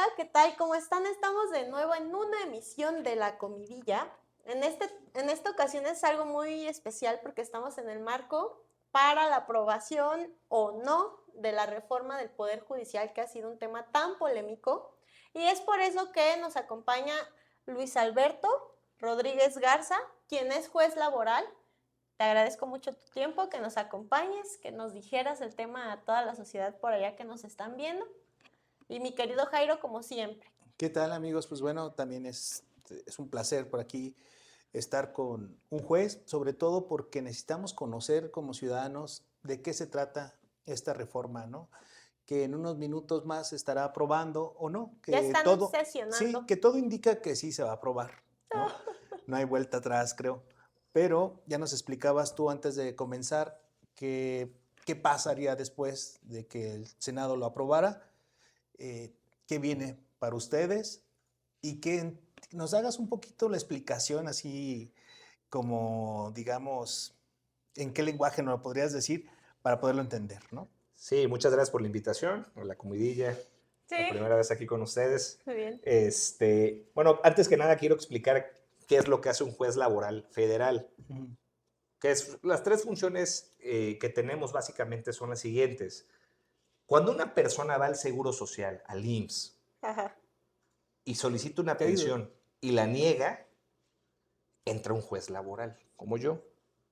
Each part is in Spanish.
Hola, ¿qué tal? ¿Cómo están? Estamos de nuevo en una emisión de La Comidilla. En esta ocasión es algo muy especial porque estamos en el marco para la aprobación o no de la reforma del Poder Judicial, que ha sido un tema tan polémico. Y es por eso que nos acompaña Luis Alberto Rodríguez Garza, quien es juez laboral. Te agradezco mucho tu tiempo, que nos acompañes, que nos dijeras el tema a toda la sociedad por allá que nos están viendo. Y mi querido Jairo, como siempre. ¿Qué tal, amigos? Pues bueno, también es un placer por aquí estar con un juez, sobre todo porque necesitamos conocer como ciudadanos de qué se trata esta reforma, ¿no? Que en unos minutos más se estará aprobando o no, Ya que están todo, sí, sesionando. que todo indica que sí se va a aprobar, ¿no? No hay vuelta atrás, creo. Pero ya nos explicabas tú antes de comenzar que qué pasaría después de que el Senado lo aprobara, qué viene para ustedes y que nos hagas un poquito la explicación así como, digamos, en qué lenguaje nos lo podrías decir para poderlo entender, ¿no? Sí, muchas gracias por la invitación, a la comidilla, Sí, la primera vez aquí con ustedes. muy bien. Bueno, antes que nada quiero explicar qué es lo que hace un juez laboral federal. Ujú. Que es, las tres funciones que tenemos básicamente son las siguientes. Cuando una persona va al Seguro Social, al IMSS, Ajá. y solicita una ¿Qué ha ido? pensión y la niega, entra un juez laboral, como yo.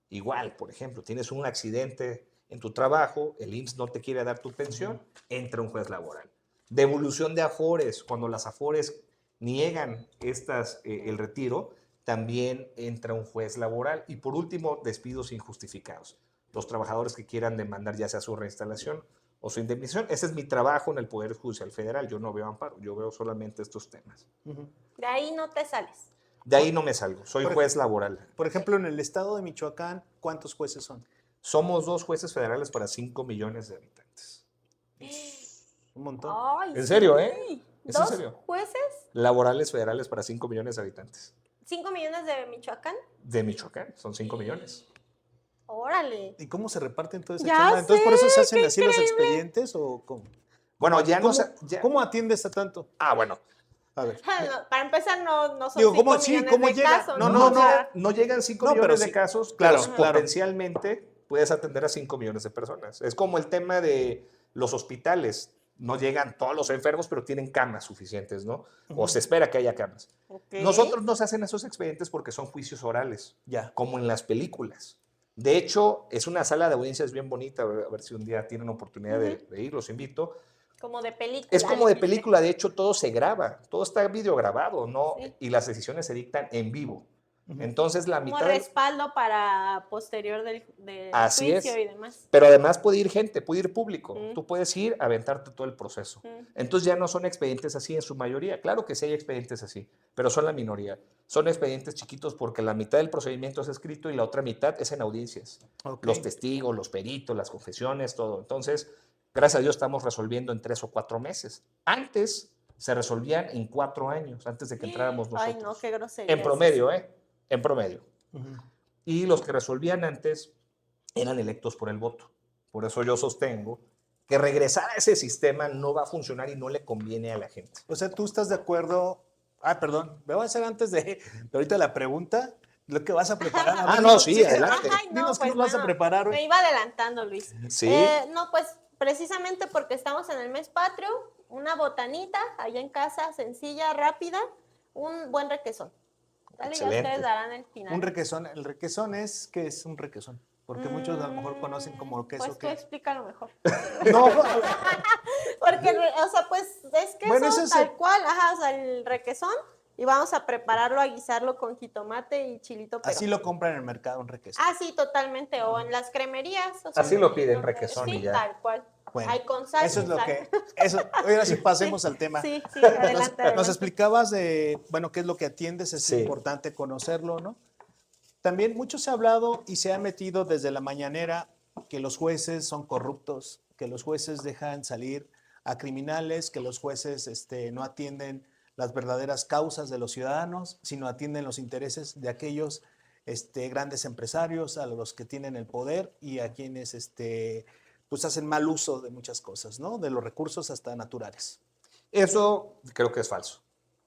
Igual, por ejemplo, tienes un accidente en tu trabajo, el IMSS no te quiere dar tu pensión, entra un juez laboral. Devolución de afores, cuando las afores niegan el retiro, también entra un juez laboral. Y por último, despidos injustificados. Los trabajadores que quieran demandar ya sea su reinstalación o su indemnización. Ese es mi trabajo en el Poder Judicial Federal. Yo no veo amparo, yo veo solamente estos temas. Ujú. De ahí no te sales. De ahí Por, no me salgo, soy por, juez laboral. por ejemplo, en el estado de Michoacán, ¿cuántos jueces son? Somos 2 jueces federales para 5 millones de habitantes. Un montón. Ay, ¿En sí. serio, ¿Es en ¿Dos serio? jueces? Laborales federales para 5 millones de habitantes. 5 millones de Michoacán. De Michoacán, son 5 millones. Órale. ¿Y cómo se reparten toda esa Ya chamba? sé, Entonces, ¿por eso se qué hacen así los increíble. expedientes o cómo? Bueno, ¿Cómo, ya no sé. cómo, cómo atiendes a tanto? Bueno. A ver. No, para empezar, no son Digo, ¿cómo, 5 sí, millones cómo de llega? casos, No, ¿no? no, O no. sea, No llegan 5 No, pero millones de sí. casos, pero Claro, claro. potencialmente puedes atender a 5 millones de personas. Es como el tema de los hospitales. No llegan todos los enfermos, pero tienen camas suficientes, ¿no? O se espera que haya camas. ok. Nosotros nos hacen esos expedientes porque son juicios orales, Ya. como en las películas. De hecho, es una sala de audiencias bien bonita, a ver si un día tienen oportunidad Ujú. de ir, los invito. Como de Es película, como le de dicen. película, de hecho todo se graba, todo está videograbado, ¿no? Sí. Y las decisiones se dictan en vivo. Ujú. Entonces la Como mitad del... respaldo para posterior del Así juicio es. y demás. Pero además puede ir gente, puede ir público. Mm, Tú puedes ir a aventarte todo el proceso. mm. Entonces ya no son expedientes así en su mayoría. Claro que sí hay expedientes así, pero son la minoría. Son expedientes chiquitos porque la mitad del procedimiento es escrito y la otra mitad es en audiencias. Ok. Los testigos, los peritos, las confesiones, todo. Entonces, gracias a Dios estamos resolviendo en 3 o 4 meses. Antes se resolvían en 4 años, antes de que entráramos Ay, no, nosotros. qué En grosería es eso. promedio, ¿eh? En promedio. Ujú. Y los que resolvían antes eran electos por el voto. Por eso yo sostengo que regresar a ese sistema no va a funcionar y no le conviene a la gente. O sea, tú estás de acuerdo. Ah, perdón, me voy a hacer antes de ahorita la pregunta, lo que vas a preparar. A ver, No, dinos, sí, sí, adelante. Ay, no, dinos qué pues nos vas a bueno, preparar hoy. me iba adelantando, Luis. Sí, No, pues precisamente porque estamos en el mes patrio, una botanita allá en casa, sencilla, rápida, un buen requesón. ¿Vale? Ya ustedes excelente. darán el Un final. requesón. El requesón es, ¿qué es un requesón? Porque muchos a lo mejor conocen como queso. Pues tú ¿Qué? explícalo mejor. No, Porque, o sea, pues es bueno, queso ese es tal cual, ajá, o sea, el requesón, y vamos a prepararlo, a guisarlo con jitomate y chilito así pero. lo compran en el mercado, un requesón. Ah, sí, totalmente, o en las cremerías, o sea, Así lo piden, donde, requesón y sí, ya. tal cual. Bueno, Hay con sal, eso es sin lo sal. que, eso, ahora sí Sí, pasemos al tema. sí, sí, adelante, Nos adelante. explicabas de, bueno, qué es lo que atiendes, es Sí. importante conocerlo, ¿no? También mucho se ha hablado y se ha metido desde la mañanera que los jueces son corruptos, que los jueces dejan salir a criminales, que los jueces no atienden las verdaderas causas de los ciudadanos, sino atienden los intereses de aquellos grandes empresarios, a los que tienen el poder y a quienes pues hacen mal uso de muchas cosas, ¿no? De los recursos hasta naturales. Eso creo que es falso.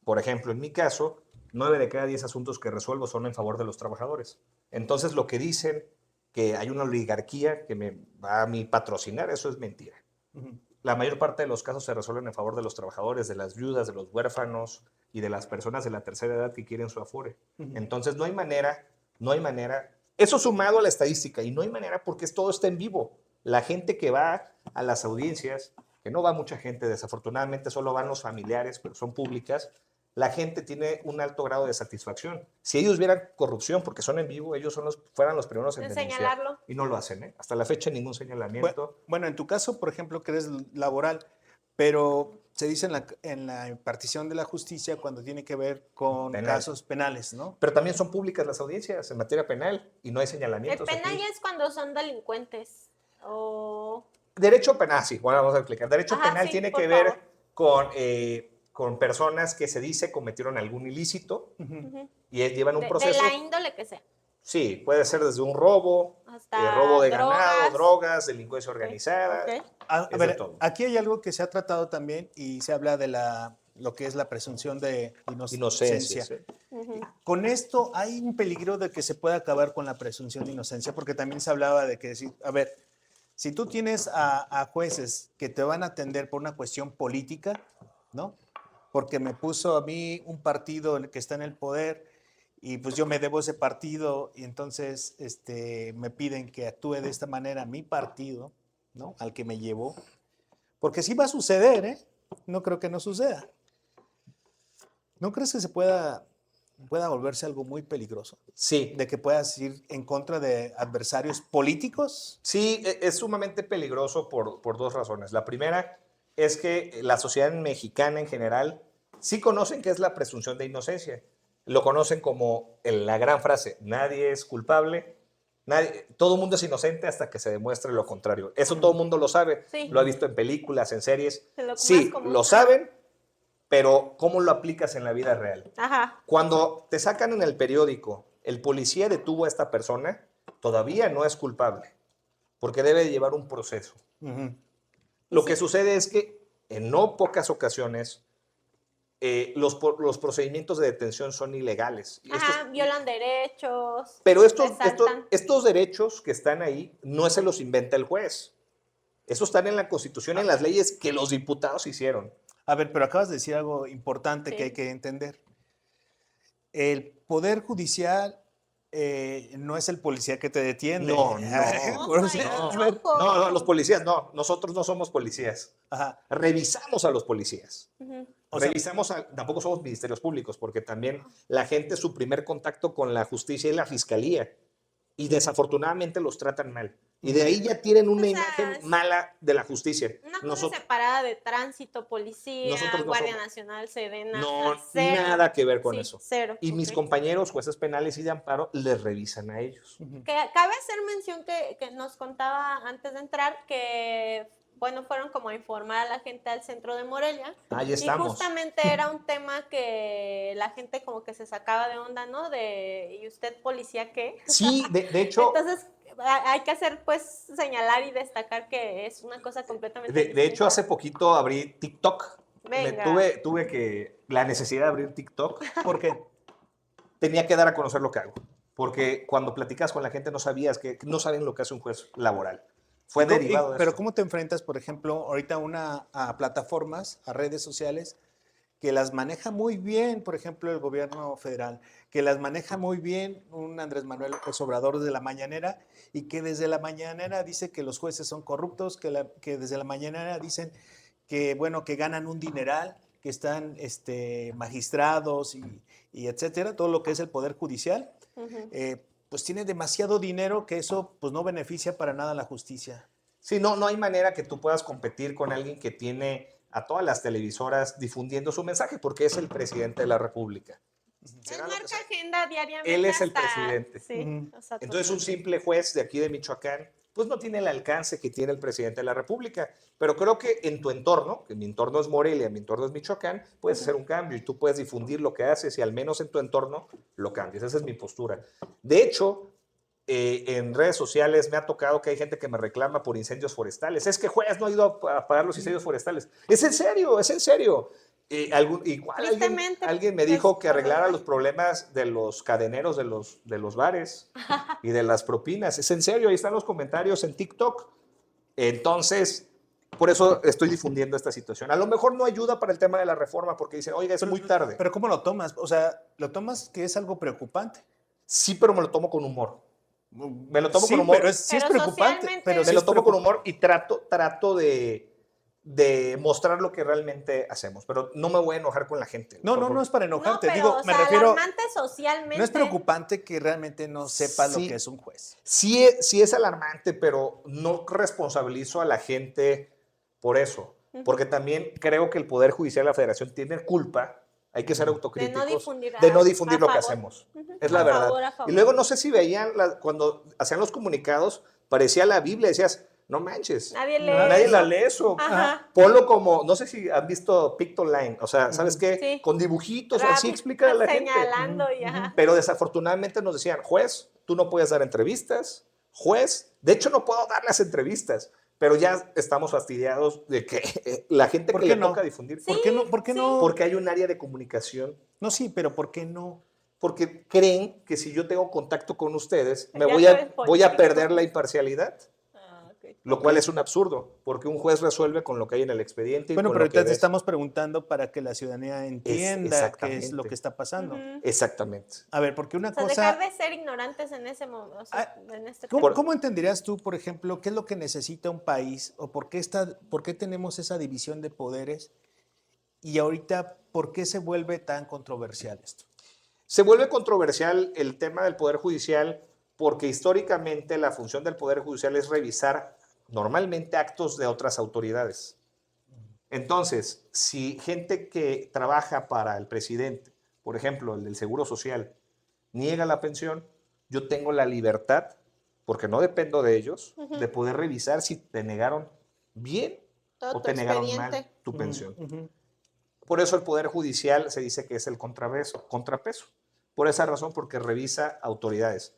Por ejemplo, en mi caso, 9 de cada 10 asuntos que resuelvo son en favor de los trabajadores. Entonces, lo que dicen que hay una oligarquía que me va a mí patrocinar, eso es mentira. Ujú. La mayor parte de los casos se resuelven en favor de los trabajadores, de las viudas, de los huérfanos y de las personas de la tercera edad que quieren su afore. Ujú. Entonces, no hay manera, no hay manera. Eso sumado a la estadística, y no hay manera porque todo está en vivo. La gente que va a las audiencias, que no va mucha gente, desafortunadamente solo van los familiares, pero son públicas, la gente tiene un alto grado de satisfacción. Si ellos vieran corrupción, porque son en vivo, ellos fueran los primeros en En denunciar. señalarlo. Y no lo hacen, ¿eh? Hasta la fecha ningún señalamiento. Bueno, en tu caso, por ejemplo, que eres laboral, pero se dice en la impartición de la justicia cuando tiene que ver con Penal. casos penales, ¿no? Pero también son públicas las audiencias en materia penal y no hay El señalamientos penal aquí. ya es cuando son delincuentes. O... Derecho penal, sí, bueno, vamos a explicar. Derecho Ajá, penal sí, tiene por que ver favor. con personas que se dice cometieron algún ilícito Ujú. Ujú. y llevan un De proceso. la índole que sea. Sí, puede ser desde un robo, Hasta robo de ganado, drogas. drogas, delincuencia Ok, organizada, ok. A es de ver, todo. aquí hay algo que se ha tratado también y se habla de lo que es la presunción de Inocencia, inocencia. sí. Ujú. Con esto hay un peligro de que se pueda acabar con la presunción de inocencia, porque también se hablaba de que decir, a ver, si tú tienes a jueces que te van a atender por una cuestión política, ¿no? Porque me puso a mí un partido que está en el poder y pues yo me debo ese partido y entonces me piden que actúe de esta manera mi partido, ¿no? Al que me llevó. Porque sí va a suceder, ¿eh? No creo que no suceda. ¿No crees que pueda volverse algo muy peligroso? Sí, De que puedas ir en contra de adversarios políticos. sí, es sumamente peligroso por dos razones. La primera es que la sociedad mexicana en general sí conocen qué es la presunción de inocencia. Lo conocen como la gran frase, nadie es culpable, todo el mundo es inocente hasta que se demuestre lo contrario. Eso todo el mundo lo sabe, Sí. lo ha visto en películas, en series. Es lo más Sí, común. lo saben, pero ¿cómo lo aplicas en la vida real? Ajá. Cuando te sacan en el periódico, el policía detuvo a esta persona, todavía no es culpable, porque debe de llevar un proceso. Ujú. Lo Sí. que sucede es que en no pocas ocasiones los procedimientos de detención son ilegales. Ajá, violan derechos. Pero Se saltan. estos derechos que están ahí no se los inventa el juez. Esos están en la Constitución, en las leyes que los diputados hicieron. A ver, pero acabas de decir algo importante Sí. que hay que entender. El Poder Judicial no es el policía que te detiene. No, no. O sea, No, a ver, No, los policías no. Nosotros no somos policías. ajá, Revisamos a los policías. Ujú. o sea, Tampoco somos ministerios públicos, porque también la gente, su primer contacto con la justicia es la fiscalía. Y desafortunadamente los tratan mal. Y de ahí ya tienen una O sea, imagen es mala de la justicia. una cosa Nosotros, separada de tránsito, policía, nosotros no Guardia somos. Nacional, Sedena. No, Cero. nada que ver con Sí, eso. cero. Y mis Ok. compañeros, jueces penales y de amparo, les revisan a ellos. Cabe hacer mención que nos contaba antes de entrar que, bueno, fueron como a informar a la gente al centro de Morelia. Ahí Y estamos. justamente era un tema que la gente como que se sacaba de onda, ¿no? ¿Y usted policía qué? Sí, de hecho, Entonces hay que hacer, pues, señalar y destacar que es una cosa completamente de hecho, distinta. hace poquito abrí TikTok. Venga. Tuve la necesidad de abrir TikTok. ¿por qué? Tenía que dar a conocer lo que hago. Porque cuando platicas con la gente no sabías no saben lo que hace un juez laboral. Fue derivado de Pero eso. ¿cómo te enfrentas, por ejemplo, ahorita a plataformas, a redes sociales, que las maneja muy bien, por ejemplo, el gobierno federal, que las maneja muy bien un Andrés Manuel López Obrador de la mañanera y que desde la mañanera dice que los jueces son corruptos, que desde la mañanera dicen que, bueno, que ganan un dineral, que están magistrados y etcétera, todo lo que es el Poder Judicial, Ujú. pues tiene demasiado dinero que eso pues no beneficia para nada a la justicia. Sí, no hay manera que tú puedas competir con alguien que tiene a todas las televisoras difundiendo su mensaje, porque es el presidente de la República. Él Será lo que marca sea. agenda diariamente. Él es el hasta- presidente. Sí, Ujú. o sea, Entonces, un totalmente. simple juez de aquí de Michoacán, pues no tiene el alcance que tiene el presidente de la República. Pero creo que en tu entorno, que mi entorno es Morelia, mi entorno es Michoacán, puedes hacer un cambio y tú puedes difundir lo que haces y al menos en tu entorno lo cambies. Esa es mi postura. De hecho, en redes sociales me ha tocado que hay gente que me reclama por incendios forestales. Es que juez no ha ido a apagar los incendios forestales. Es en serio, es en serio. Igual Tristemente, alguien me es dijo que arreglara horrible. los problemas de los cadeneros de los bares y de las propinas. Es en serio, ahí están los comentarios en TikTok. Entonces, por eso estoy difundiendo esta situación. A lo mejor no ayuda para el tema de la reforma porque dicen, oiga, es muy tarde. Pero ¿cómo lo tomas? O sea, lo tomas que es algo preocupante. Sí, pero me lo tomo con humor. Me lo tomo Sí, con humor. pero sí es Pero preocupante. socialmente- Pero Me sí lo es tomo con preocupante. humor y trato de mostrar lo que realmente hacemos. Pero no me voy a enojar con la gente. No es para No, enojarte. pero, Digo, o me sea, refiero, alarmante socialmente. no es preocupante que realmente no sepa lo Sí. que es un juez. Sí es alarmante, pero no responsabilizo a la gente por eso. Porque también creo que el Poder Judicial de la Federación tiene culpa, hay que ser autocríticos, difundir de no a difundir lo que favor. hacemos. Ujú. Es la A verdad. favor, a favor. Y luego no sé si veían, cuando hacían los comunicados, parecía la Biblia, decías, no manches, Nadie lee nadie eso. la lee eso. Ajá. Ponlo como, no sé si han visto Pictoline, o sea, ¿sabes qué? Sí. Con dibujitos, así Rápido, explica a la gente. señalando y ajá. Pero desafortunadamente nos decían, juez, tú no puedes dar entrevistas, juez, de hecho no puedo dar las entrevistas, pero ya estamos fastidiados de que la gente ¿Por que qué le no? toca difundir, Sí. ¿Por qué no? ¿Por qué sí. no? porque hay un área de comunicación, No, sí, pero ¿por qué no? porque creen que si yo tengo contacto con ustedes, me Ya voy tú a, eres voy a político. perder la imparcialidad, Ah, ok. lo cual es un absurdo, porque un juez resuelve con lo que hay en el expediente y Bueno, con pero lo que ahorita te ves. estamos preguntando para que la ciudadanía entienda qué es lo exactamente. que está pasando. Ujú. Exactamente. A ver, porque una O sea, cosa... dejar de ser ignorantes en ese momento, o sea, en este ¿Cómo, tema. cómo entenderías tú, por ejemplo, qué es lo que necesita un país o por qué tenemos esa división de poderes y ahorita por qué se vuelve tan controversial esto? Se vuelve controversial el tema del Poder Judicial porque históricamente la función del Poder Judicial es revisar normalmente actos de otras autoridades. Entonces, si gente que trabaja para el presidente, por ejemplo, el del Seguro Social, niega la pensión, yo tengo la libertad, porque no dependo de ellos, de poder revisar si te negaron bien Todo o tu te negaron mal expediente. tu pensión. Ujú. Por eso el Poder Judicial se dice que es el contrapeso. Por esa razón, porque revisa autoridades.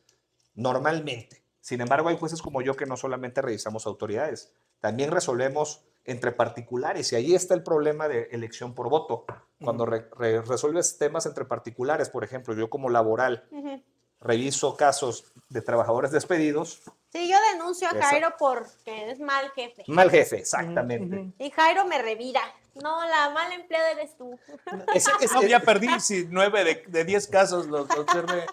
Normalmente. Sin embargo, hay jueces como yo que no solamente revisamos autoridades, también resolvemos entre particulares. Y ahí está el problema de elección por voto. Cuando resuelves temas entre particulares, por ejemplo, yo como laboral Ujú. reviso casos de trabajadores despedidos. Sí, yo denuncio a Esa- Jairo porque es mal jefe. Mal jefe, exactamente. Ujú. Y Jairo me revira. No, la mala empleada eres tú. No, ya perdí, si 9 de 10 casos los observé.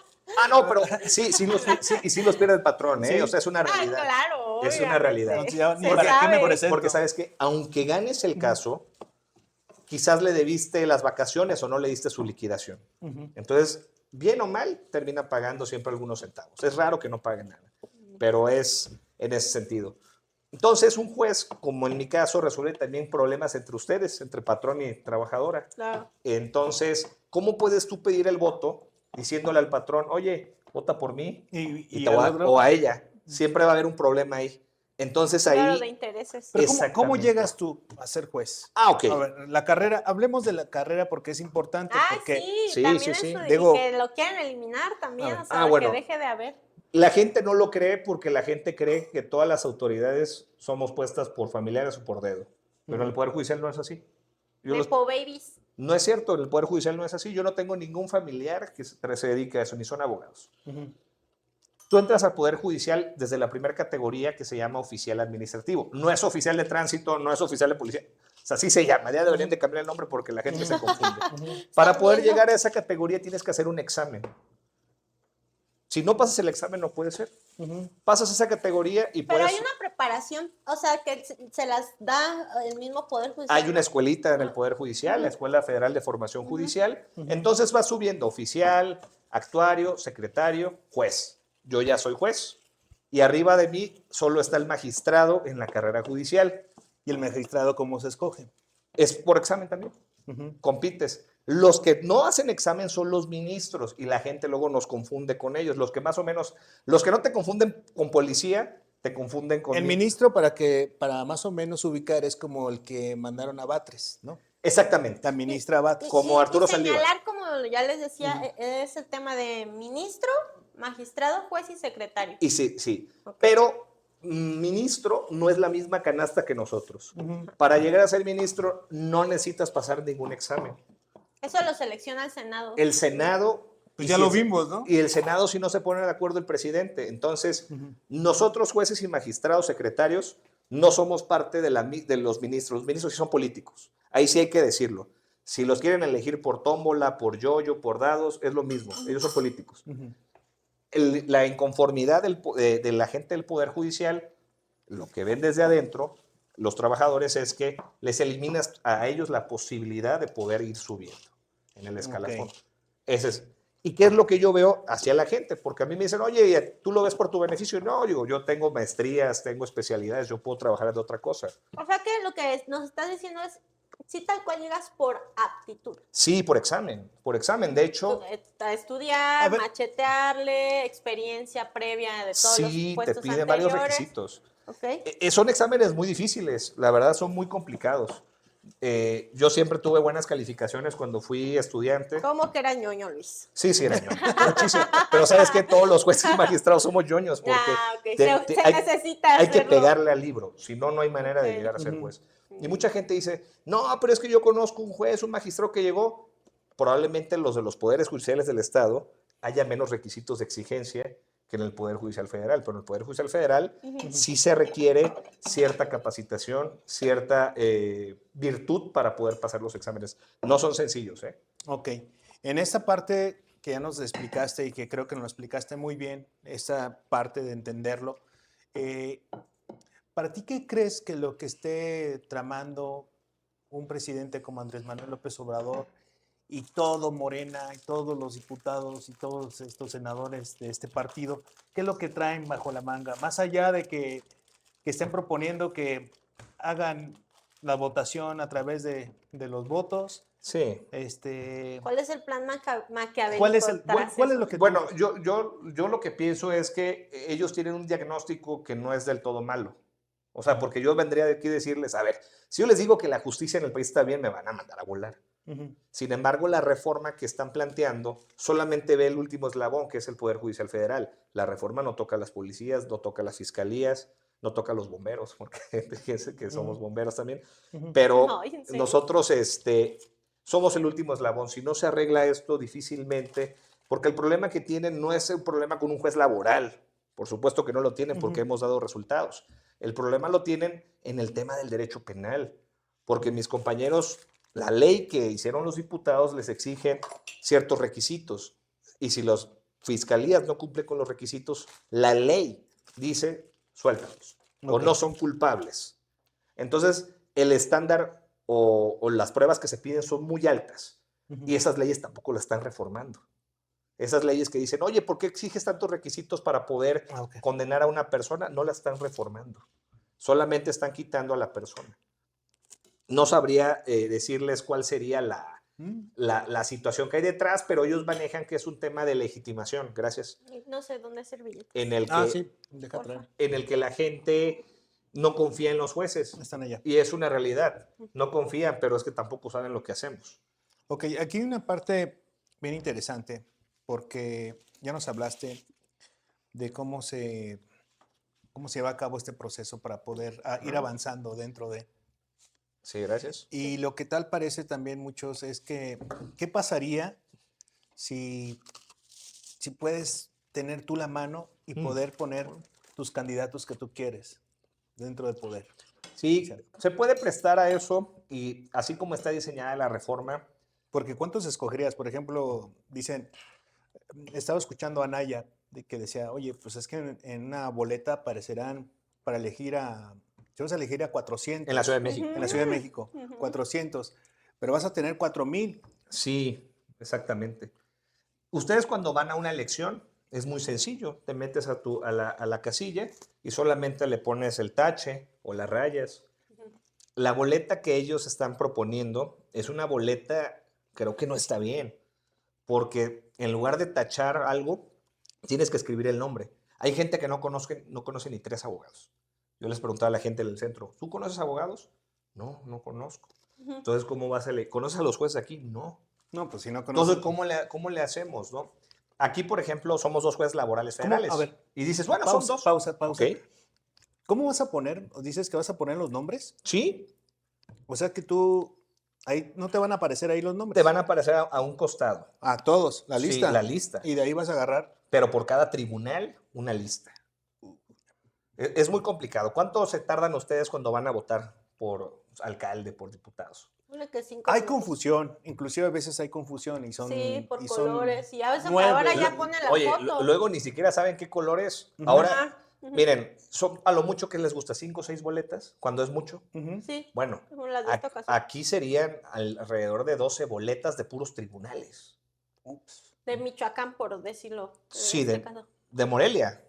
No, pero sí los pierde el patrón, ¿eh? Sí. O sea, es una Ah, realidad. claro, Es una realidad. Entonces ya ni Se para qué me sabe. presento. Porque sabes que aunque ganes el caso, quizás le debiste las vacaciones o no le diste su liquidación. Entonces, bien o mal, termina pagando siempre algunos centavos. Es raro que no pague nada, pero es en ese sentido. Entonces, un juez, como en mi caso, resuelve también problemas entre ustedes, entre patrón y trabajadora. Claro. Entonces, ¿cómo puedes tú pedir el voto diciéndole al patrón, oye, vota por mí Y o al otro- a ella? Siempre va a haber un problema ahí. Entonces Claro, de ahí... intereses. Pero ¿cómo Exactamente. llegas tú a ser juez? Ok. A ver, la carrera, hablemos de la carrera porque es importante. Ah, porque sí, sí, también sí, sí. eso, Digo- y que lo quieren eliminar también, A ver. o sea, bueno. que deje de haber. La gente no lo cree porque la gente cree que todas las autoridades somos puestas por familiares o por dedo. Pero en el Poder Judicial no es así. Nepo babies. No es cierto, en el Poder Judicial no es así. Yo no tengo ningún familiar que se dedique a eso, ni son abogados. Tú entras al Poder Judicial desde la primera categoría que se llama oficial administrativo. No es oficial de tránsito, no es oficial de policía. O sea, así se llama. Ya deberían de cambiar el nombre porque la gente se confunde. Para poder Sabiendo. llegar a esa categoría tienes que hacer un examen. Si no pasas el examen, no puede ser. Pasas esa categoría y Pero puedes... hay una preparación, o sea, que se las da el mismo Poder Judicial. Hay una escuelita en el Poder Judicial, la Escuela Federal de Formación Judicial. Entonces vas subiendo oficial, actuario, secretario, juez. Yo ya soy juez. Y arriba de mí solo está el magistrado en la carrera judicial. ¿Y el magistrado cómo se escoge? Es por examen también. Compites. Los que no hacen examen son los ministros y la gente luego nos confunde con ellos. Los que más o menos, los que no te confunden con policía, te confunden con... El ministro, para más o menos ubicar, es como el que mandaron a Batres, ¿no? Exactamente. La ministra Batres. Como Arturo Saldívar. señalar, como ya les decía, es el tema de ministro Magistrado, juez y secretario. Y sí, sí. Ok. Pero ministro no es la misma canasta que nosotros. Para llegar a ser ministro no necesitas pasar ningún examen. Eso lo selecciona el Senado. El Senado... Pues y ya si lo el- vimos, ¿no? Y el Senado si no se pone de acuerdo el presidente. Entonces, nosotros jueces y magistrados, secretarios, no somos parte de los ministros. Los ministros sí son políticos. Ahí sí hay que decirlo. Si los quieren elegir por tómbola, por yoyo, por dados, es lo mismo. Ellos son políticos. La inconformidad de la gente del Poder Judicial, lo que ven desde adentro, los trabajadores, es que les eliminas a ellos la posibilidad de poder ir subiendo en el escalafón. Ok. Ese es. ¿Y qué es lo que yo veo hacia la gente? Porque a mí me dicen, oye, ¿tú lo ves por tu beneficio? No, digo, yo tengo maestrías, tengo especialidades, yo puedo trabajar de otra cosa. O sea que lo que nos estás diciendo es, si tal cual llegas por aptitud. Sí, por examen, por examen. De hecho, A estudiar, A ver. machetearle, experiencia previa de todos los sí, te puestos piden varios anteriores. requisitos. Ok. Son exámenes muy difíciles, la verdad son muy complicados. Yo siempre tuve buenas calificaciones cuando fui estudiante. ¿Cómo que era ñoño, Luis? Sí, sí, era ñoño, muchísimo. Pero sabes que todos los jueces y magistrados somos ñoños porque Ok. Se hay, necesita hay que hacerlo. pegarle al libro, si no, no hay manera de Ok. llegar a ser juez. Y mucha gente dice, no, pero es que yo conozco un juez, un magistrado que llegó. Probablemente los de los poderes judiciales del Estado haya menos requisitos de exigencia que en el Poder Judicial Federal, pero en el Poder Judicial Federal sí se requiere cierta capacitación, cierta virtud para poder pasar los exámenes. No son sencillos, ¿eh? Ok. En esta parte que ya nos explicaste y que creo que nos lo explicaste muy bien, esa parte de entenderlo, ¿para ti qué crees que lo que esté tramando un presidente como Andrés Manuel López Obrador y todo Morena y todos los diputados y todos estos senadores de este partido, qué es lo que traen bajo la manga? Más allá de que estén proponiendo que hagan la votación a través de los votos, Sí. ¿Cuál es el plan maquiavélico ¿cuál es tras cuál es eso? lo que Bueno, tú- yo lo que pienso es que ellos tienen un diagnóstico que no es del todo malo. O sea, porque yo vendría de aquí a decirles, a ver, si yo les digo que la justicia en el país está bien, me van a mandar a volar. Ujú. Sin embargo, la reforma que están planteando solamente ve el último eslabón, que es el Poder Judicial Federal. La reforma no toca a las policías, no toca a las fiscalías, no toca a los bomberos, porque fíjense que somos bomberos también. Pero Ay, ¿en serio? nosotros somos el último eslabón. Si no se arregla esto, difícilmente, porque el problema que tienen no es un problema con un juez laboral. Por supuesto que no lo tienen porque hemos dado resultados. El problema lo tienen en el tema del derecho penal, porque mis compañeros, la ley que hicieron los diputados les exigen ciertos requisitos y si las fiscalías no cumplen con los requisitos, la ley dice suéltalos o Ok. no son culpables. Entonces, el estándar o las pruebas que se piden son muy altas y esas leyes tampoco las están reformando. Esas leyes que dicen, oye, ¿por qué exiges tantos requisitos para poder Ok. condenar a una persona? No la están reformando. Solamente están quitando a la persona. No sabría decirles cuál sería la situación que hay detrás, pero ellos manejan que es un tema de legitimación, gracias, No sé dónde servir. en el Ah, que, sí, deja Porfa. traer. en el que la gente no confía en los jueces. Están allá. Y es una realidad. No confían, pero es que tampoco saben lo que hacemos. Ok, aquí hay una parte bien interesante porque ya nos hablaste de cómo se lleva a cabo este proceso para poder ir avanzando dentro de. Sí, gracias. Y lo que tal parece también muchos es que, ¿qué pasaría si puedes tener tú la mano y poder poner tus candidatos que tú quieres dentro del poder? Sí, se puede prestar a eso y así como está diseñada la reforma, Porque ¿cuántos escogerías? Por ejemplo, dicen, estaba escuchando a Naya que decía, oye, pues es que en una boleta aparecerán para elegir si vas a elegir a 400. en la Ciudad de México. En la Ciudad de México, 400, pero vas a tener 4,000. Sí, exactamente. Ustedes cuando van a una elección es muy sencillo, te metes a la casilla y solamente le pones el tache o las rayas. La boleta que ellos están proponiendo es una boleta, creo que no está bien, porque en lugar de tachar algo, tienes que escribir el nombre. Hay gente que no conoce ni 3 abogados. Yo les preguntaba a la gente del centro, ¿tú conoces abogados? No, no conozco. Entonces, ¿cómo vas a leer? ¿Conoces a los jueces aquí? No. No, pues si no conoces. Entonces, ¿cómo le hacemos, no? Aquí, por ejemplo, somos 2 jueces laborales ¿Cómo? federales. A ver. Y dices, bueno, Pausa, son 2. pausa, pausa. Ok. ¿Cómo vas a poner? ¿Dices que vas a poner los nombres? Sí, O sea que tú, ahí no te van a aparecer ahí los te nombres. van a aparecer a un costado. A todos, la Sí, lista. la lista. Y de ahí vas a agarrar. Pero por cada tribunal, una lista. Es muy complicado. ¿Cuánto se tardan ustedes cuando van a votar por alcalde, por diputados? Ponle que 5 Hay minutos. confusión, inclusive a veces hay confusión y son. Sí, por y son colores. Y a veces 9. ahora ya pone la Oye, foto. luego ni siquiera saben qué color es. Ujú. Ahora, Ajá, ujú. miren, son a lo mucho que les gusta 5 o 6 boletas, cuando es mucho. Ujú. Sí, Bueno, como las de esta ocasión. aquí serían alrededor de 12 boletas de puros tribunales. Ups. De Michoacán, por decirlo. En Sí, este caso. de Morelia,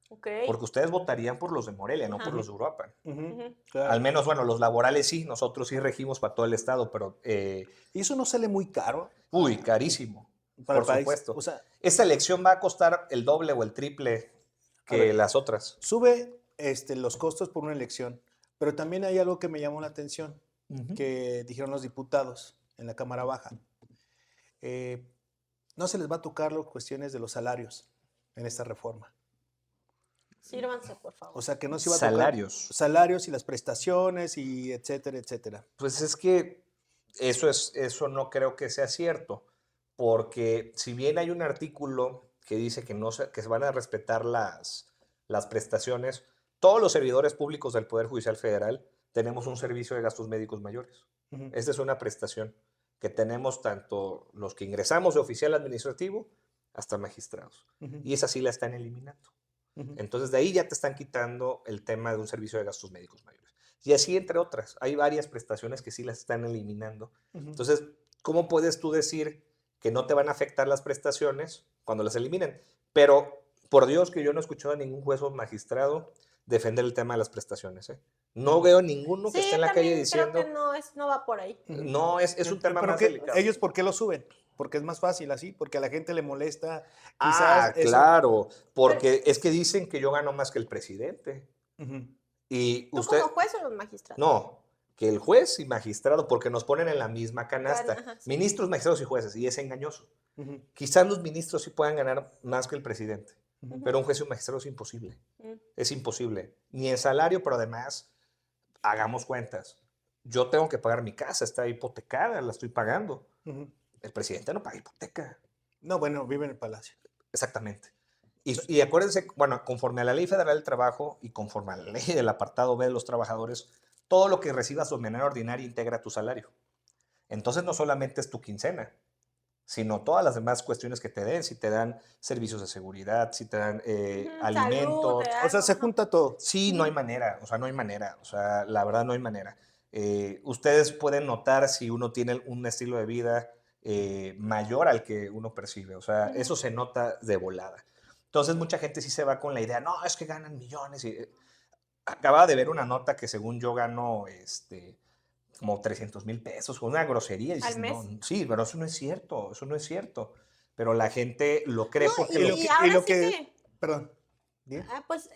Ok. porque ustedes votarían por los de Morelia, no Ajá. por los de Uruapan. Ujú, Ujú. claro. Al menos, bueno, los laborales sí, nosotros sí regimos para todo el estado, pero, ¿Y eso no sale muy caro uy, carísimo, para por el país? supuesto. O sea, Esta elección va a costar el doble o el triple a que ver, las otras. sube los costos por una elección, pero también hay algo que me llamó la atención, Ujú. que dijeron los diputados en la Cámara Baja. No se les va a tocar las cuestiones de los salarios en esta reforma. Sírvanse, por favor. O sea, que no se iba a tocar Salarios. salarios y las prestaciones y etcétera, etcétera. Pues es que eso no creo que sea cierto, porque si bien hay un artículo que dice que, que se van a respetar las prestaciones, todos los servidores públicos del Poder Judicial Federal tenemos un servicio de gastos médicos mayores. Ujú, Esta es una prestación que tenemos tanto los que ingresamos de oficial administrativo hasta magistrados. ujú, Y esa sí la están eliminando. ujú, Entonces de ahí ya te están quitando el tema de un servicio de gastos médicos mayores. Y así entre otras, hay varias prestaciones que sí las están eliminando. ujú. Entonces, ¿cómo puedes tú decir que no te van a afectar las prestaciones cuando las eliminen? Pero por Dios que yo no he escuchado a ningún juez o magistrado defender el tema de las prestaciones. ¿Eh? No veo ninguno que Sí, esté en la calle también creo diciendo, que no va por ahí. Ujú. no, es un tema Pero más ¿qué? delicado. ¿Ellos por qué lo suben? Porque es más fácil así, porque a la gente le molesta. Quizás Ah, eso. claro, Pero, porque es que dicen que yo gano más que el presidente. Ujú, Y ¿tú usted, como juez o los magistrados? no, que el juez y magistrado, porque nos ponen en la misma canasta, Ajá, sí. ministros, magistrados y jueces, y es engañoso. ujú, Quizás los ministros sí puedan ganar más que el presidente, ujú. pero un juez y un magistrado es imposible. Mm. Es imposible. Ni en salario, pero además, hagamos cuentas. Yo tengo que pagar mi casa, está hipotecada, la estoy pagando. Ujú. El presidente no paga hipoteca. No, bueno, vive en el palacio. Exactamente. Y acuérdense, bueno, conforme a la Ley Federal del Trabajo y conforme a la ley del apartado B de los trabajadores, todo lo que recibas de manera ordinaria integra tu salario. Entonces no solamente es tu quincena, sino todas las demás cuestiones que te den, si te dan servicios de seguridad, si te dan Ujú, salud, alimentos. de O sea, algo, se ajá. junta todo. Sí, no hay manera, o sea, no hay manera, o sea, la verdad no hay manera. Ustedes pueden notar si uno tiene un estilo de vida mayor al que uno percibe, o sea, Ujú. eso se nota de volada. Entonces mucha gente sí se va con la idea, no, es que ganan millones. Acababa de ver una nota que según yo gano como 300,000 pesos, con una grosería. Y Al dices, no, mes. sí, pero eso no es cierto, eso no es cierto. Pero la gente lo cree No, porque Y lo... lo y que, y ahora lo sí que, que, perdón. ¿Bien? pues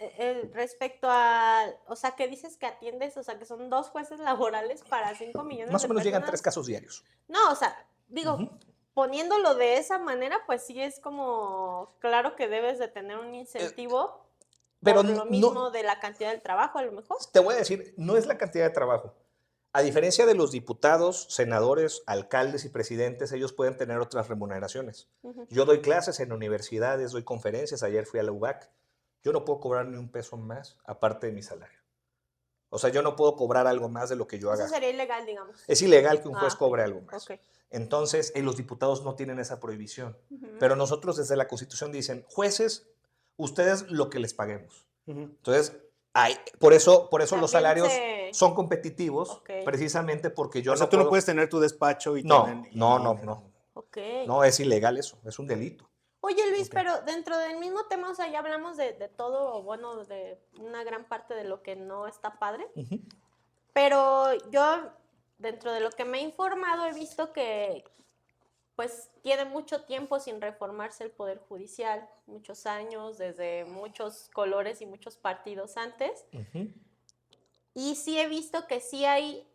respecto a, o sea, que dices que atiendes, o sea, que son 2 jueces laborales para 5 millones Más de o menos llegan 3 personas. casos diarios. No, o sea, digo, Ujú. poniéndolo de esa manera, pues sí es como, claro que debes de tener un incentivo Pero por lo mismo no, de la cantidad del trabajo, a lo mejor. te voy a decir, no es la cantidad de trabajo. A diferencia de los diputados, senadores, alcaldes y presidentes, ellos pueden tener otras remuneraciones. Ujú. Yo doy clases en universidades, doy conferencias, ayer fui a la UBAC. Yo no puedo cobrar ni un peso más aparte de mi salario. O sea, yo no puedo cobrar algo más de lo que yo Eso haga. sería ilegal, digamos. Es ilegal que un juez Ok, cobre algo más. ok. Entonces, los diputados no tienen esa prohibición. Ujú. Pero nosotros desde la Constitución dicen, jueces, ustedes lo que les paguemos. Ujú. Entonces, por eso los También salarios se... son competitivos, Ok. precisamente porque yo O sea, no tú no puedo... puedes tener tu despacho y No, tener. no, no, no. Ok. No, es ilegal eso, es un delito. Oye, Luis, Ok. pero dentro del mismo tema, o sea, ya hablamos de todo, o bueno, de una gran parte de lo que no está padre, Ujú. pero yo, dentro de lo que me he informado, he visto que, pues, tiene mucho tiempo sin reformarse el Poder Judicial, muchos años, desde muchos colores y muchos partidos antes, Ujú. y sí he visto que sí hay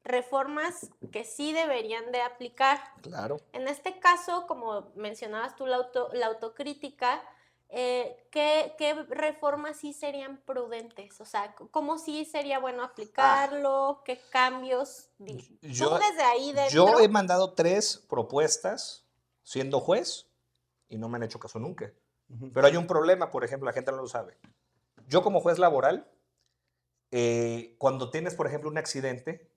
reformas que sí deberían de aplicar. Claro. En este caso, como mencionabas tú, la autocrítica, ¿qué reformas sí serían prudentes? O sea, ¿cómo sí sería bueno aplicarlo? ¿Qué cambios? Tú desde ahí Yo dentro. he mandado 3 propuestas siendo juez y no me han hecho caso nunca. Pero hay un problema, por ejemplo, la gente no lo sabe. Yo como juez laboral, cuando tienes, por ejemplo, un accidente,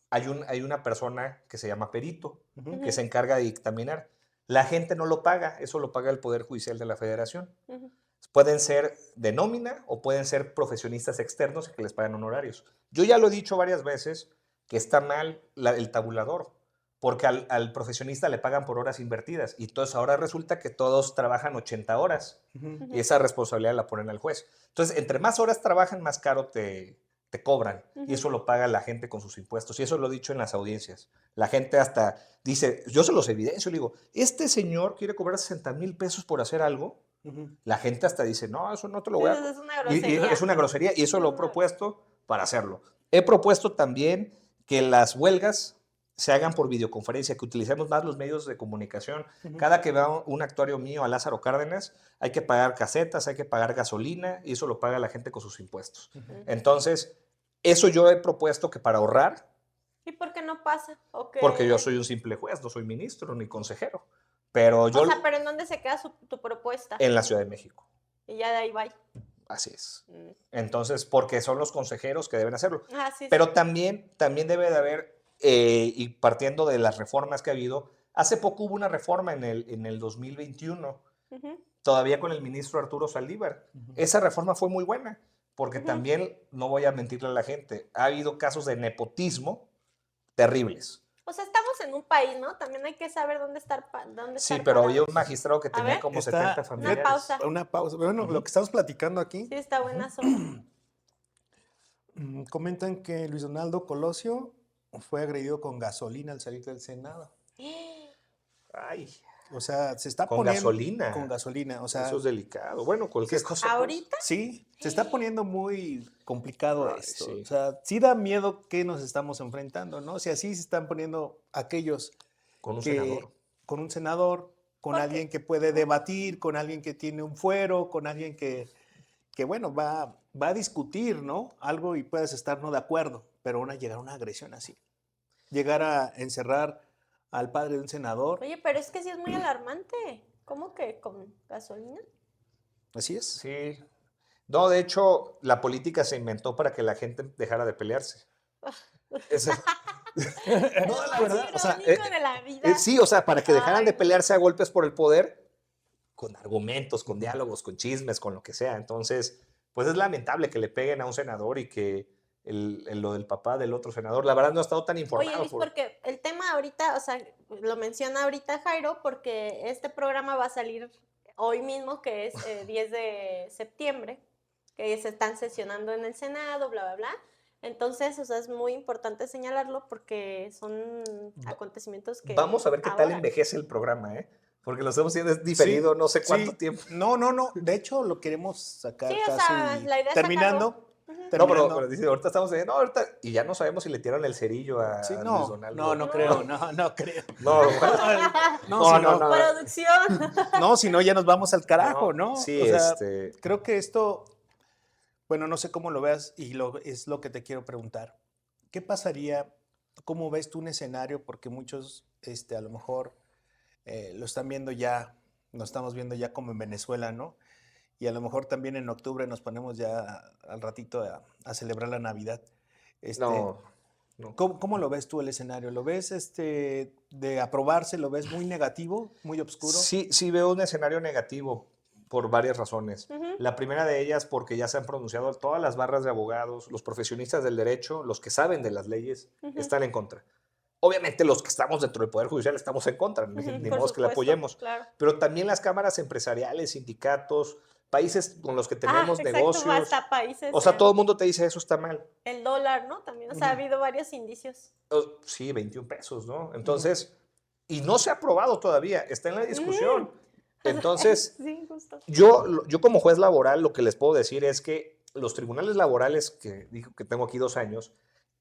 hay una persona que se llama perito, que se encarga de dictaminar. La gente no lo paga, eso lo paga el Poder Judicial de la Federación. Pueden ser de nómina o pueden ser profesionistas externos que les pagan honorarios. Yo ya lo he dicho varias veces que está mal el tabulador, porque al profesionista le pagan por horas invertidas y entonces ahora resulta que todos trabajan 80 horas y esa responsabilidad la ponen al juez. Entonces, entre más horas trabajan, más caro te cobran y eso lo paga la gente con sus impuestos y eso lo he dicho en las audiencias. La gente hasta dice, yo se los evidencio, le digo, este señor quiere cobrar 60,000 pesos por hacer algo. La gente hasta dice, no, eso no te lo voy a... Es una grosería. Y es una grosería y eso lo he propuesto para hacerlo. He propuesto también que las huelgas se hagan por videoconferencia, que utilicemos más los medios de comunicación. Cada que vea un actuario mío a Lázaro Cárdenas, hay que pagar casetas, hay que pagar gasolina y eso lo paga la gente con sus impuestos. Entonces, eso yo he propuesto que para ahorrar... ¿Y por qué no pasa? Porque yo soy un simple juez, no soy ministro ni consejero. Pero yo... O sea, ¿pero en dónde se queda tu propuesta? En la Ciudad de México. Y ya de ahí va. Así es. Entonces, porque son los consejeros que deben hacerlo. Sí, pero también debe de haber, y partiendo de las reformas que ha habido, hace poco hubo una reforma en el 2021, todavía con el ministro Arturo Saldívar. Esa reforma fue muy buena, porque también, no voy a mentirle a la gente, ha habido casos de nepotismo terribles. O sea, estamos en un país, ¿no? También hay que saber dónde estar. Sí, pero había un magistrado que tenía como 70 familiares. Una pausa. Bueno, lo que estamos platicando aquí. Sí, está buena. Comentan que Luis Donaldo Colosio fue agredido con gasolina al salir del Senado. Ay. O sea, se está con poniendo... gasolina. Con gasolina, o sea... Eso es delicado. Bueno, cualquier cosa. ¿Ahorita? Pues, sí, se está poniendo muy complicado esto. Sí. O sea, sí da miedo que nos estamos enfrentando, ¿no? O sea, sí se están poniendo aquellos... Con un senador. Con un senador, con alguien que puede debatir, con alguien que tiene un fuero, con alguien que bueno, va a discutir, ¿no? Algo y puedes estar no de acuerdo, pero llegar a una agresión así. Llegar a encerrar al padre de un senador. Oye, pero es que sí es muy alarmante. ¿Cómo que con gasolina? Así es. Sí. No, de hecho, la política se inventó para que la gente dejara de pelearse. No, la verdad, o sea, de la vida. Sí, o sea, para que dejaran de pelearse a golpes por el poder, con argumentos, con diálogos, con chismes, con lo que sea. Entonces, pues es lamentable que le peguen a un senador y que lo del papá del otro senador, la verdad no ha estado tan informado. Oye, Luis, porque el tema ahorita, o sea, lo menciona ahorita Jairo, porque este programa va a salir hoy mismo, que es 10 de septiembre, que se están sesionando en el Senado, bla, bla, bla. Entonces, o sea, es muy importante señalarlo porque son acontecimientos que... Vamos a ver qué tal envejece el programa, ¿eh? Porque lo estamos haciendo diferido, no sé cuánto tiempo. No. De hecho, lo queremos sacar casi o sea, la idea es terminando. No, pero dice, ahorita estamos diciendo, ahorita, y ya no sabemos si le tiraron el cerillo a Luis Donaldo. No creo, no creo. No. Producción. No, si no, ya nos vamos al carajo, ¿no? Sí, o sea, creo que esto, bueno, no sé cómo lo veas y es lo que te quiero preguntar. ¿Qué pasaría, cómo ves tú un escenario? Porque muchos, a lo mejor, lo están viendo ya, nos estamos viendo ya como en Venezuela, ¿no? Y a lo mejor también en octubre nos ponemos ya al ratito a celebrar la Navidad. No. ¿Cómo lo ves tú el escenario? ¿Lo ves de aprobarse? ¿Lo ves muy negativo, muy oscuro? Sí veo un escenario negativo por varias razones. La primera de ellas porque ya se han pronunciado todas las barras de abogados, los profesionistas del derecho, los que saben de las leyes, están en contra. Obviamente los que estamos dentro del Poder Judicial estamos en contra, ni modo que le apoyemos. Claro. Pero también las cámaras empresariales, sindicatos, países con los que tenemos negocios. Hasta países. O sea, todo el mundo te dice eso está mal. El dólar, ¿no? También, o sea, ha habido varios indicios. Sí, 21 pesos, ¿no? Entonces, y no se ha aprobado todavía, está en la discusión. Entonces, sí, justo. yo como juez laboral lo que les puedo decir es que los tribunales laborales, que digo que tengo aquí 2 años,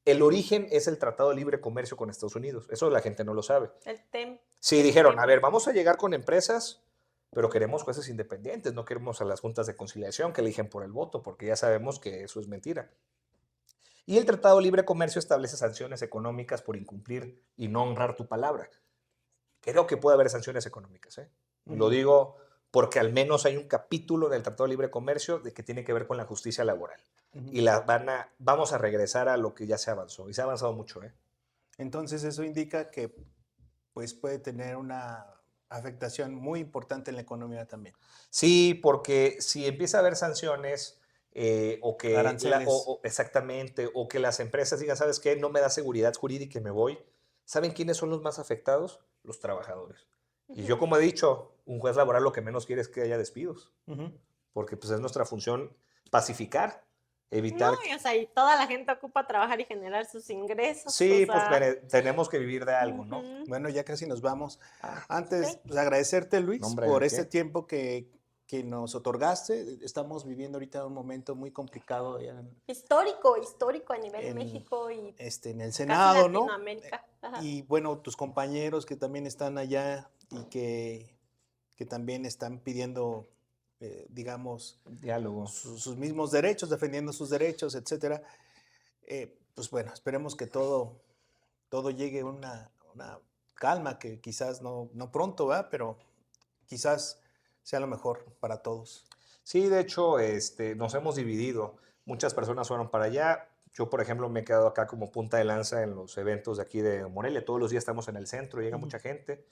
El origen es el Tratado de Libre Comercio con Estados Unidos. Eso la gente no lo sabe. El TEM. Sí, dijeron, a ver, vamos a llegar con empresas, pero queremos jueces independientes, no queremos a las juntas de conciliación que eligen por el voto, porque ya sabemos que eso es mentira. Y el Tratado de Libre Comercio establece sanciones económicas por incumplir y no honrar tu palabra. Creo que puede haber sanciones económicas, ¿eh? Lo digo porque al menos hay un capítulo del Tratado de Libre Comercio de que tiene que ver con la justicia laboral. Y vamos a regresar a lo que ya se avanzó. Y se ha avanzado mucho, ¿eh? Entonces eso indica que pues, puede tener una afectación muy importante en la economía también. Sí, porque si empieza a haber sanciones o que Aranceles. exactamente, o que las empresas digan, ¿sabes qué? No me da seguridad jurídica y me voy. ¿Saben quiénes son los más afectados? Los trabajadores. Y yo, como he dicho, un juez laboral lo que menos quiere es que haya despidos, porque pues es nuestra función pacificar, evitar. No, o sea, y toda la gente ocupa trabajar y generar sus ingresos. Sí, o pues sea, tenemos que vivir de algo, ¿no? ujú. Bueno, ya casi nos vamos. Ah, Antes, ok. pues, agradecerte, Luis, No, hombre, por ¿de este qué? tiempo que nos otorgaste. Estamos viviendo ahorita un momento muy complicado ya Histórico a nivel en, México y en el casi Senado, ¿no? Latinoamérica. Ajá. Y bueno, tus compañeros que también están allá y que también están pidiendo, digamos, Diálogo. sus mismos derechos, defendiendo sus derechos, etcétera. Pues bueno, esperemos que todo llegue a una calma que quizás no pronto, ¿va? Pero quizás sea lo mejor para todos. Sí, de hecho, nos hemos dividido. Muchas personas fueron para allá. Yo, por ejemplo, me he quedado acá como punta de lanza en los eventos de aquí de Morelia. Todos los días estamos en el centro, llega mucha gente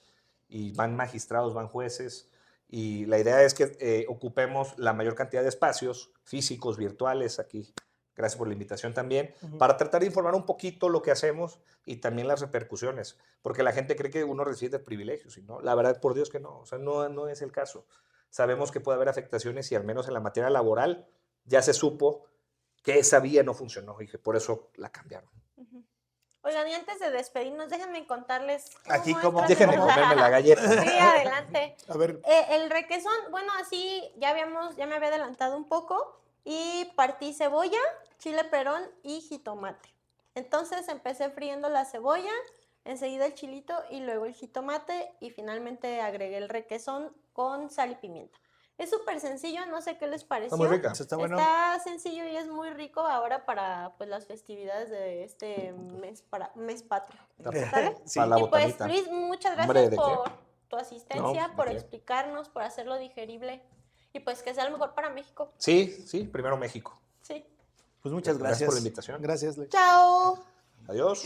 y van magistrados, van jueces. Y la idea es que ocupemos la mayor cantidad de espacios físicos, virtuales, aquí. Gracias por la invitación también, para tratar de informar un poquito lo que hacemos y también las repercusiones, porque la gente cree que uno recibe privilegios y no, la verdad, por Dios que no, o sea, no es el caso. Sabemos que puede haber afectaciones y al menos en la materia laboral ya se supo que esa vía no funcionó y que por eso la cambiaron. Ujú. Oigan, y antes de despedirnos, déjenme contarles Aquí cómo como- es Déjenme nuestra- comerme la galleta. Sí, adelante. A ver, El requesón, bueno, así ya me había adelantado un poco y partí cebolla, chile perón y jitomate. Entonces empecé friendo la cebolla, enseguida el chilito y luego el jitomate y finalmente agregué el requesón con sal y pimienta. Es súper sencillo, no sé qué les pareció. Está muy rica. eso está bueno. Está sencillo y es muy rico ahora para pues, las festividades de este mes patrio. ¿Sale? Sí. Para la Y pues botanita. Luis, muchas Hombre, gracias ¿de qué? por tu asistencia, No, por ¿de qué? explicarnos, por hacerlo digerible y pues que sea lo mejor para México. Sí, sí, primero México. Sí. Pues muchas Gracias gracias. por la invitación. Gracias, Luis. Chao. Adiós.